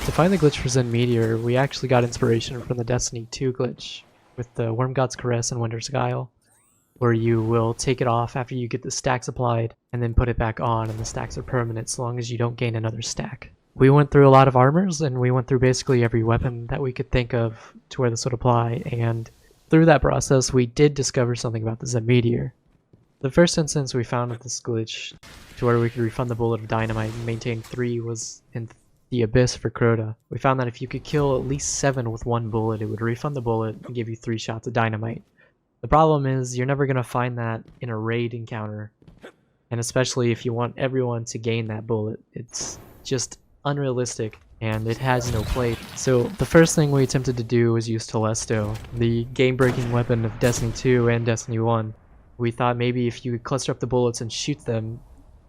To find the glitch for Zen Meteor, we actually got inspiration from the Destiny 2 glitch with the Worm God's Caress and Winter's Guile, where you will take it off after you get the stacks applied and then put it back on, and the stacks are permanent so long as you don't gain another stack. We went through a lot of armors, and we went through basically every weapon that we could think of to where this would apply, and through that process we did discover something about the Zen Meteor. The first instance we found of this glitch to where we could refund the bullet of Dynamite and maintain 3 was in the Abyss for Crota. We found that if you could kill at least 7 with 1 bullet, it would refund the bullet and give you 3 shots of Dynamite. The problem is you're never going to find that in a raid encounter, and especially if you want everyone to gain that bullet. It's just unrealistic, and it has no play. So the first thing we attempted to do was use Telesto, the game-breaking weapon of Destiny 2 and Destiny 1. We thought maybe if you could cluster up the bullets and shoot them,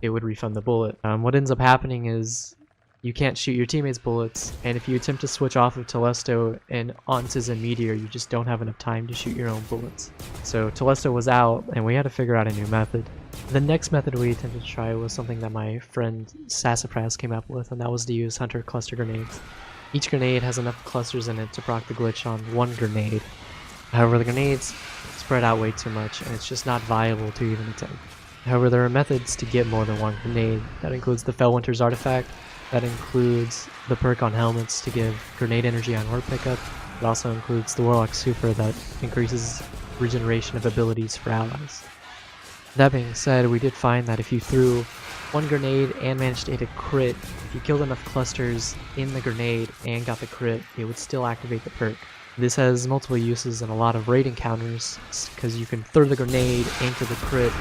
it would refund the bullet. What ends up happening is you can't shoot your teammates' bullets, and if you attempt to switch off of Telesto and onto Zen Meteor, you just don't have enough time to shoot your own bullets. So Telesto was out, and we had to figure out a new method. The next method we attempted to try was something that my friend Sass came up with, and that was to use Hunter cluster grenades. Each grenade has enough clusters in it to proc the glitch on 1 grenade. However, the grenades spread out way too much, and it's just not viable to even attempt. However, there are methods to get more than 1 grenade. That includes the Fellwinter's artifact. That includes the perk on helmets to give grenade energy on orb pickup. It also includes the Warlock Super that increases regeneration of abilities for allies. That being said, we did find that if you threw 1 grenade and managed to hit a crit, if you killed enough clusters in the grenade and got the crit, it would still activate the perk. This has multiple uses in a lot of raid encounters, because you can throw the grenade, aim for the crit,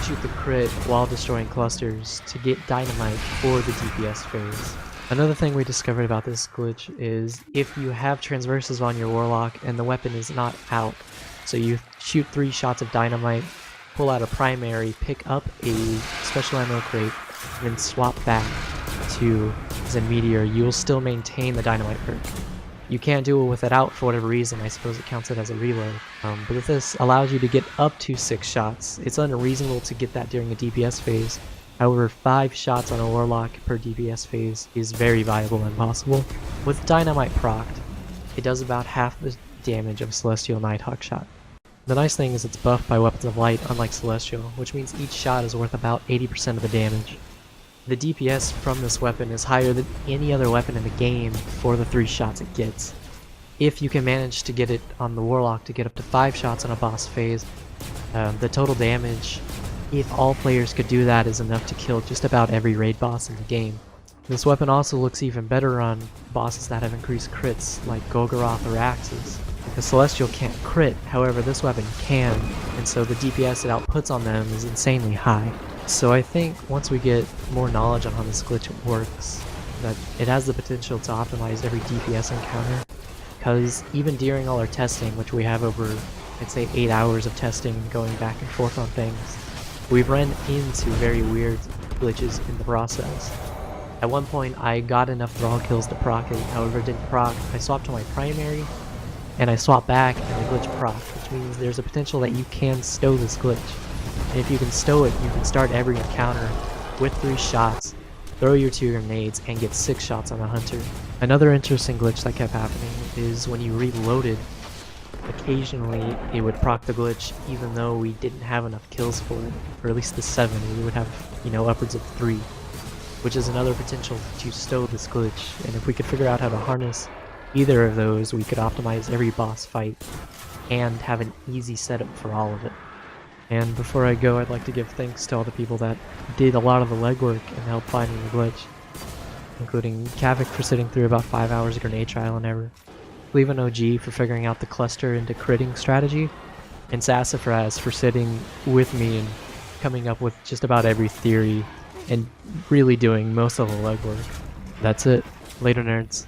shoot the crit while destroying clusters to get Dynamite for the DPS phase. Another thing we discovered about this glitch is if you have transverses on your Warlock and the weapon is not out, so you shoot 3 shots of Dynamite, pull out a primary, pick up a special ammo crate, and then swap back to Zen Meteor, you'll still maintain the Dynamite perk. You can't do it with it out for whatever reason. I suppose it counts it as a reload. But this allows you to get up to 6 shots. It's unreasonable to get that during a DPS phase. However, 5 shots on a Warlock per DPS phase is very viable and possible. With Dynamite procced, it does about half the damage of Celestial Nighthawk shot. The nice thing is it's buffed by Weapons of Light, unlike Celestial, which means each shot is worth about 80% of the damage. The DPS from this weapon is higher than any other weapon in the game for the 3 shots it gets. If you can manage to get it on the Warlock to get up to 5 shots on a boss phase, the total damage, if all players could do that, is enough to kill just about every raid boss in the game. This weapon also looks even better on bosses that have increased crits, like Golgoroth or Axes. The Celestial can't crit, however this weapon can, and so the DPS it outputs on them is insanely high. So I think once we get more knowledge on how this glitch works, that it has the potential to optimize every DPS encounter, because even during all our testing, which we have over, I'd say 8 hours of testing going back and forth on things, we've run into very weird glitches in the process. At one point I got enough thrall kills to proc it, however it didn't proc. I swapped to my primary, and I swapped back and the glitch proc, which means there's a potential that you can stow this glitch. And if you can stow it, you can start every encounter with 3 shots, throw your 2 grenades, and get 6 shots on a Hunter. Another interesting glitch that kept happening is when you reloaded, occasionally it would proc the glitch even though we didn't have enough kills for it, or at least the 7, we would have, upwards of 3, which is another potential to stow this glitch. And if we could figure out how to harness either of those, we could optimize every boss fight and have an easy setup for all of it. And before I go, I'd like to give thanks to all the people that did a lot of the legwork and helped finding the glitch, including Kavvc for sitting through about 5 hours of grenade trial and error, Cleveland OG for figuring out the cluster into critting strategy, and Sassafras for sitting with me and coming up with just about every theory and really doing most of the legwork. That's it. Later, nerds.